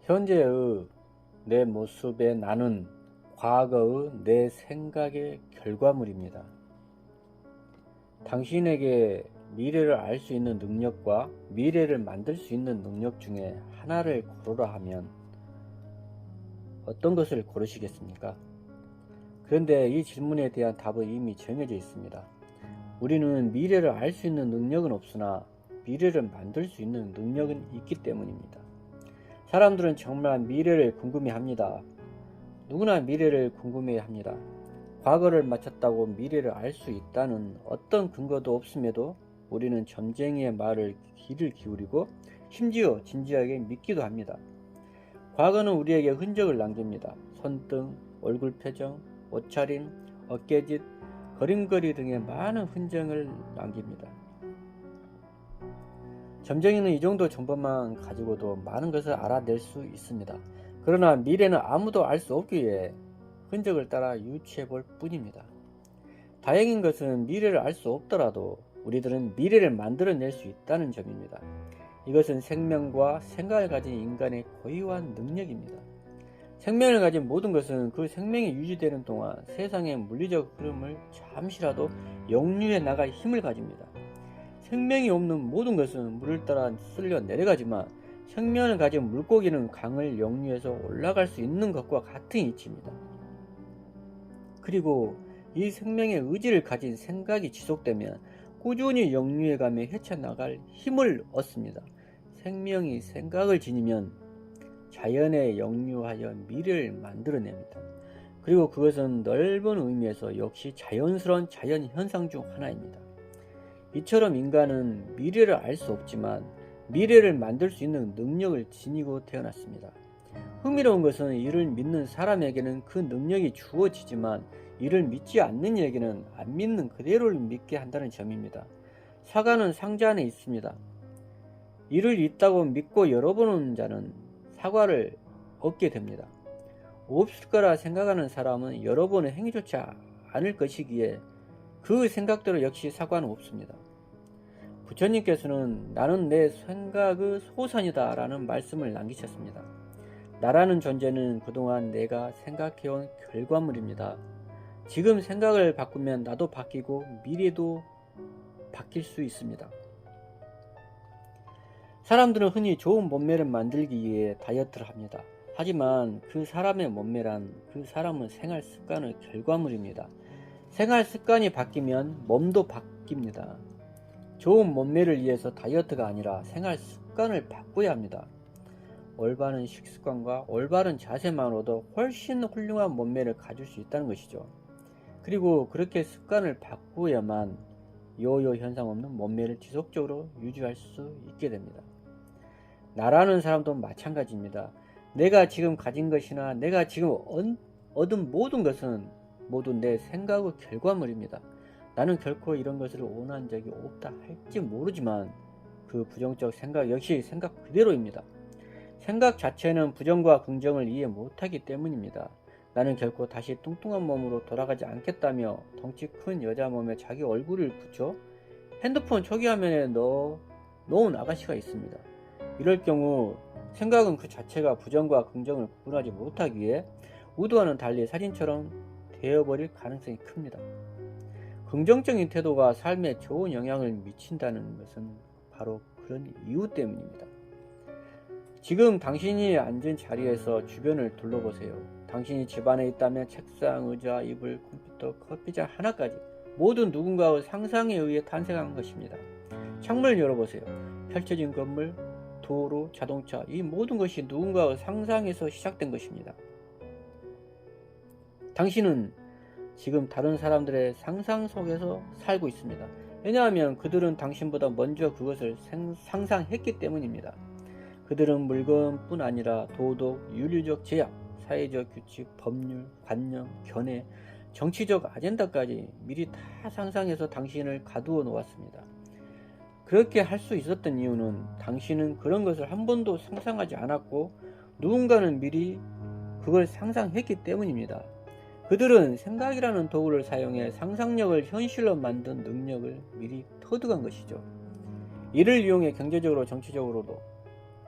현재의 내 모습의 나는 과거의 내 생각의 결과물입니다. 당신에게 미래를 알 수 있는 능력과 미래를 만들 수 있는 능력 중에 하나를 고르라 하면 어떤 것을 고르시겠습니까? 그런데 이 질문에 대한 답은 이미 정해져 있습니다. 우리는 미래를 알 수 있는 능력은 없으나 미래를 만들 수 있는 능력은 있기 때문입니다. 사람들은 정말 미래를 궁금해합니다. 누구나 미래를 궁금해합니다. 과거를 마쳤다고 미래를 알 수 있다는 어떤 근거도 없음에도 우리는 점쟁이의 말을 귀를 기울이고 심지어 진지하게 믿기도 합니다. 과거는 우리에게 흔적을 남깁니다. 손등, 얼굴 표정, 옷차림, 어깨짓, 걸음걸이 등의 많은 흔적을 남깁니다. 점쟁이는 이 정도 정보만 가지고도 많은 것을 알아낼 수 있습니다. 그러나 미래는 아무도 알 수 없기에 흔적을 따라 유추해 볼 뿐입니다. 다행인 것은 미래를 알 수 없더라도 우리들은 미래를 만들어낼 수 있다는 점입니다. 이것은 생명과 생각을 가진 인간의 고유한 능력입니다. 생명을 가진 모든 것은 그 생명이 유지되는 동안 세상의 물리적 흐름을 잠시라도 역류해 나갈 힘을 가집니다. 생명이 없는 모든 것은 물을 따라 쓸려 내려가지만 생명을 가진 물고기는 강을 역류해서 올라갈 수 있는 것과 같은 이치입니다. 그리고 이 생명의 의지를 가진 생각이 지속되면 꾸준히 역류해가며 헤쳐나갈 힘을 얻습니다. 생명이 생각을 지니면 자연에 역류하여 미래를 만들어냅니다. 그리고 그것은 넓은 의미에서 역시 자연스러운 자연 현상 중 하나입니다. 이처럼 인간은 미래를 알 수 없지만 미래를 만들 수 있는 능력을 지니고 태어났습니다. 흥미로운 것은 이를 믿는 사람에게는 그 능력이 주어지지만 이를 믿지 않는 이에게는 안 믿는 그대로를 믿게 한다는 점입니다. 사과는 상자 안에 있습니다. 이를 있다고 믿고 열어보는 자는 사과를 얻게 됩니다. 없을 거라 생각하는 사람은 열어보는 행위조차 않을 것이기에 그 생각대로 역시 사과는 없습니다. 부처님께서는 나는 내 생각의 소산이다 라는 말씀을 남기셨습니다. 나라는 존재는 그동안 내가 생각해온 결과물입니다. 지금 생각을 바꾸면 나도 바뀌고 미래도 바뀔 수 있습니다. 사람들은 흔히 좋은 몸매를 만들기 위해 다이어트를 합니다. 하지만 그 사람의 몸매란 그 사람의 생활 습관의 결과물입니다. 생활 습관이 바뀌면 몸도 바뀝니다. 좋은 몸매를 위해서 다이어트가 아니라 생활 습관을 바꿔야 합니다. 올바른 식습관과 올바른 자세만으로도 훨씬 훌륭한 몸매를 가질 수 있다는 것이죠. 그리고 그렇게 습관을 바꾸어야만 요요 현상 없는 몸매를 지속적으로 유지할 수 있게 됩니다. 나라는 사람도 마찬가지입니다. 내가 지금 가진 것이나 내가 지금 얻은 모든 것은 모두 내 생각의 결과물입니다. 나는 결코 이런 것을 원한 적이 없다 할지 모르지만 그 부정적 생각 역시 생각 그대로입니다. 생각 자체는 부정과 긍정을 이해 못하기 때문입니다. 나는 결코 다시 뚱뚱한 몸으로 돌아가지 않겠다며 덩치 큰 여자 몸에 자기 얼굴을 붙여 핸드폰 초기화면에 넣은 아가씨가 있습니다. 이럴 경우 생각은 그 자체가 부정과 긍정을 구분하지 못하기에 우도와는 달리 사진처럼 되어버릴 가능성이 큽니다. 긍정적인 태도가 삶에 좋은 영향을 미친다는 것은 바로 그런 이유 때문입니다. 지금 당신이 앉은 자리에서 주변을 둘러보세요. 당신이 집안에 있다면 책상, 의자, 이불, 컴퓨터, 커피잔 하나까지 모두 누군가의 상상에 의해 탄생한 것입니다. 창문을 열어보세요. 펼쳐진 건물, 도로, 자동차, 이 모든 것이 누군가의 상상에서 시작된 것입니다. 당신은 지금 다른 사람들의 상상 속에서 살고 있습니다. 왜냐하면 그들은 당신보다 먼저 그것을 상상했기 때문입니다. 그들은 물건뿐 아니라 도덕, 윤리적 제약, 사회적 규칙, 법률, 관념, 견해, 정치적 아젠다까지 미리 다 상상해서 당신을 가두어 놓았습니다. 그렇게 할 수 있었던 이유는 당신은 그런 것을 한 번도 상상하지 않았고 누군가는 미리 그걸 상상했기 때문입니다. 그들은 생각이라는 도구를 사용해 상상력을 현실로 만든 능력을 미리 터득한 것이죠. 이를 이용해 경제적으로 정치적으로도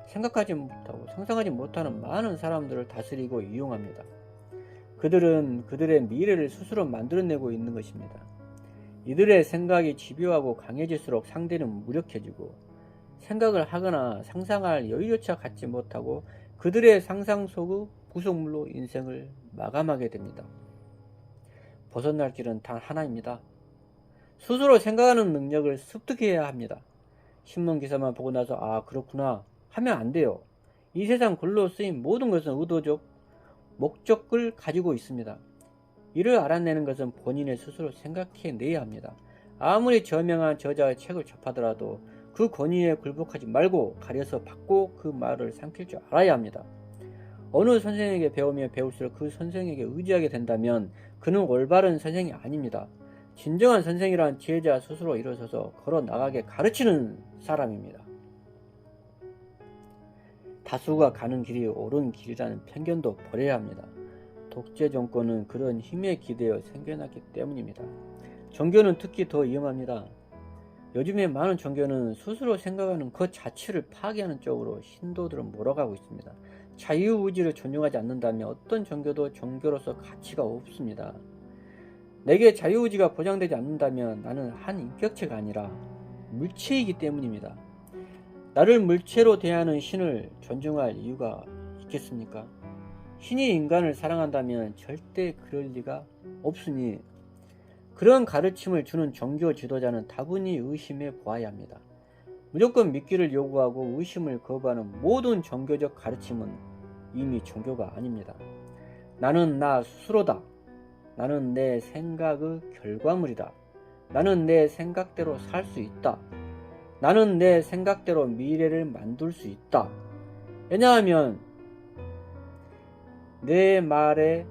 생각하지 못하고 상상하지 못하는 많은 사람들을 다스리고 이용합니다. 그들은 그들의 미래를 스스로 만들어내고 있는 것입니다. 이들의 생각이 집요하고 강해질수록 상대는 무력해지고 생각을 하거나 상상할 여유조차 갖지 못하고 그들의 상상 속의 구속물로 인생을 마감하게 됩니다. 벗어날 길은 단 하나입니다. 스스로 생각하는 능력을 습득해야 합니다. 신문 기사만 보고 나서 아 그렇구나 하면 안 돼요. 이 세상 글로 쓰인 모든 것은 의도적 목적을 가지고 있습니다. 이를 알아내는 것은 본인의 스스로 생각해내야 합니다. 아무리 저명한 저자의 책을 접하더라도 그 권위에 굴복하지 말고 가려서 받고 그 말을 삼킬 줄 알아야 합니다. 어느 선생에게 배우면 배울수록 그 선생에게 의지하게 된다면 그는 올바른 선생이 아닙니다. 진정한 선생이란 제자 스스로 일어서서 걸어 나가게 가르치는 사람입니다. 다수가 가는 길이 옳은 길이라는 편견도 버려야 합니다. 독재 정권은 그런 힘에 기대어 생겨났기 때문입니다. 종교는 특히 더 위험합니다. 요즘에 많은 종교는 스스로 생각하는 것 자체를 파괴하는 쪽으로 신도들은 몰아가고 있습니다. 자유의지를 존중하지 않는다면 어떤 종교도 종교로서 가치가 없습니다. 내게 자유의지가 보장되지 않는다면 나는 한 인격체가 아니라 물체이기 때문입니다. 나를 물체로 대하는 신을 존중할 이유가 있겠습니까? 신이 인간을 사랑한다면 절대 그럴 리가 없으니 그런 가르침을 주는 종교 지도자는 다분히 의심해 보아야 합니다. 무조건 믿기를 요구하고 의심을 거부하는 모든 종교적 가르침은 이미 종교가 아닙니다. 나는 나 스스로다. 나는 내 생각의 결과물이다. 나는 내 생각대로 살 수 있다. 나는 내 생각대로 미래를 만들 수 있다. 왜냐하면 내 말에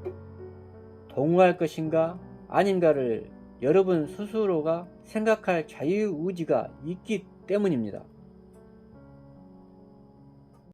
동의할 것인가 아닌가를 여러분 스스로가 생각할 자유의지가 있기 때문입니다.